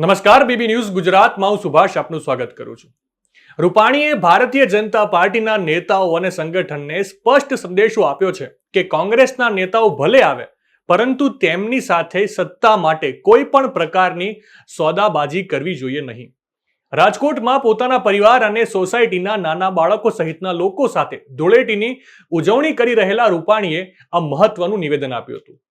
નમસ્કાર, BB news ગુજરાતમાં હું સુભાષ આપનું સ્વાગત કરું છું. રૂપાણીએ ભારતીય જનતા પાર્ટીના નેતાઓ અને સંગઠનને સ્પષ્ટ સંદેશો આપ્યો છે કે કોંગ્રેસના નેતાઓ ભલે આવે પરંતુ તેમની સાથે સત્તા માટે કોઈ પણ પ્રકારની સોદાબાજી કરવી જોઈએ નહીં. રાજકોટમાં પોતાના પરિવાર અને સોસાયટીના નાના બાળકો સહિતના લોકો સાથે ધૂળેટીની ઉજવણી કરી રહેલા રૂપાણીએ આ મહત્વનું નિવેદન આપ્યું હતું.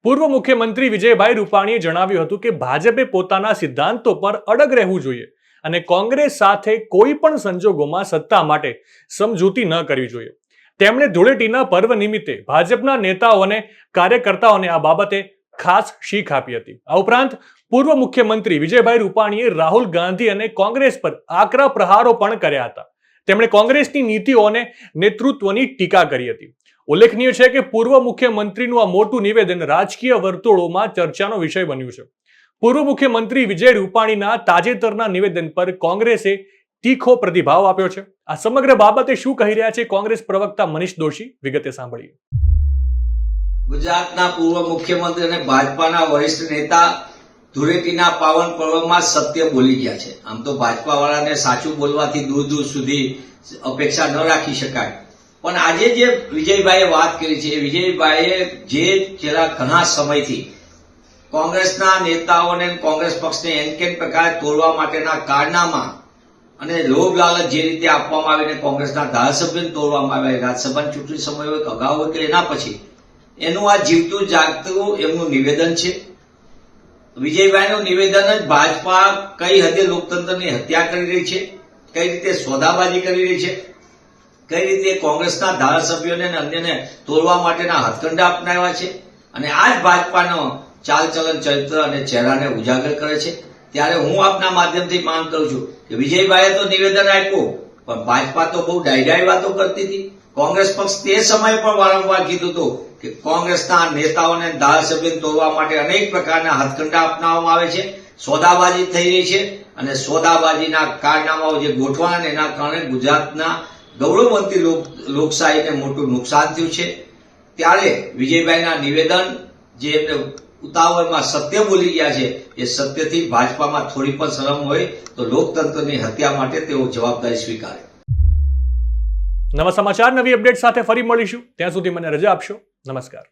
પૂર્વ મુખ્યમંત્રી વિજયભાઈ રૂપાણીએ જણાવ્યું હતું કે ભાજપે પોતાના સિદ્ધાંતો પર અડગ રહેવું જોઈએ અને કોંગ્રેસ સાથે કોઈ પણ સંજોગોમાં સત્તા માટે સમજૂતી ન કરવી જોઈએ. તેમણે ધૂળેટીના પર્વ નિમિત્તે ભાજપના નેતાઓ અને કાર્યકર્તાઓને આ બાબતે ખાસ શીખ આપી હતી. આ ઉપરાંત પૂર્વ મુખ્યમંત્રી વિજયભાઈ રૂપાણીએ રાહુલ ગાંધી અને કોંગ્રેસ પર આકરા પ્રહારો પણ કર્યા હતા. તેમણે કોંગ્રેસની નીતિઓ અને નેતૃત્વની ટીકા કરી હતી. ઉલ્લેખનીય છે કે પૂર્વ મુખ્યમંત્રીનું આ મોટું નિવેદન રાજકીય વર્તુળોમાં ચર્ચાનો વિષય બન્યું છે. પૂર્વ મુખ્યમંત્રી વિજય રૂપાણીના તાજેતરના નિવેદન પર કોંગ્રેસે તીખો પ્રતિભાવ આપ્યો છે. આ સમગ્ર બાબતે શું કહી રહ્યા છે કોંગ્રેસ પ્રવક્તા મનીષ દોશી, વિગતે સાંભળીએ. ગુજરાતના પૂર્વ મુખ્યમંત્રી અને ભાજપાના વરિષ્ઠ નેતા ધૂળેટીના પાવન પર્વમાં સત્ય બોલી ગયા છે. આમ તો ભાજપા વાળાને સાચું બોલવાથી દૂર દૂર સુધી અપેક્ષા ન રાખી શકાય, પણ આજે જે વિજયભાઈએ વાત કરી છે, વિજયભાઈએ જે છેલ્લા ઘણા સમયથી કોંગ્રેસના નેતાઓને કોંગ્રેસ પક્ષને એનકેન પ્રકારે તોડવા માટેના કારનામા અને લોભ લાલચ જે રીતે આપવામાં આવીને કોંગ્રેસના ધારાસભ્યોને તોડવામાં આવ્યા, રાજ્યસભાની ચૂંટણી સમય હોય કે અગાઉ હોય કે એના પછી, એનું આ જીવતું જાગતું એમનું નિવેદન છે. વિજયભાઈનું નિવેદન જ ભાજપા કઈ હદે લોકતંત્રની હત્યા કરી રહી છે, કઈ રીતે સોદાબાજી કરી રહી છે, કઈ રીતે કોંગ્રેસના ધારાસભ્યોને અને અન્યને તોડવા માટેના હથકંડા અપનાવ્યા છે, અને આ જ ભાજપાનો ચાલચલન, ચરિત્ર અને ચહેરાને ઉજાગર કરે છે. ત્યારે હું આપના માધ્યમથી માંગ કરું છું કે વિજયભાઈએ તો નિવેદન આપ્યું, પણ ભાજપા તો બહુ ડાયડાઈ વાતો કરતી હતી. કોંગ્રેસ પક્ષ તે સમયે પણ વારંવાર કીધું હતું કે કોંગ્રેસના નેતાઓને ધારાસભ્યોને તોડવા માટે અનેક પ્રકારના હથકંડા અપનાવવામાં આવે છે, સોદાબાજી થઈ રહી છે, અને સોદાબાજીના કારનામાઓ જે ગોઠવાના એના કારણે ગુજરાતના ગૌરવવંતી લોકશાહીને મોટું નુકસાન થયું છે. ત્યારે વિજયભાઈના નિવેદન જે એમને ઉતાવળમાં સત્ય બોલી ગયા છે, એ સત્યથી ભાજપામાં થોડી પણ શરમ હોય તો લોકતંત્રની હત્યા માટે તેઓ જવાબદારી સ્વીકારે. નવા સમાચાર, નવી અપડેટ સાથે ફરી મળીશું. ત્યાં સુધી મને રજા આપશો. નમસ્કાર.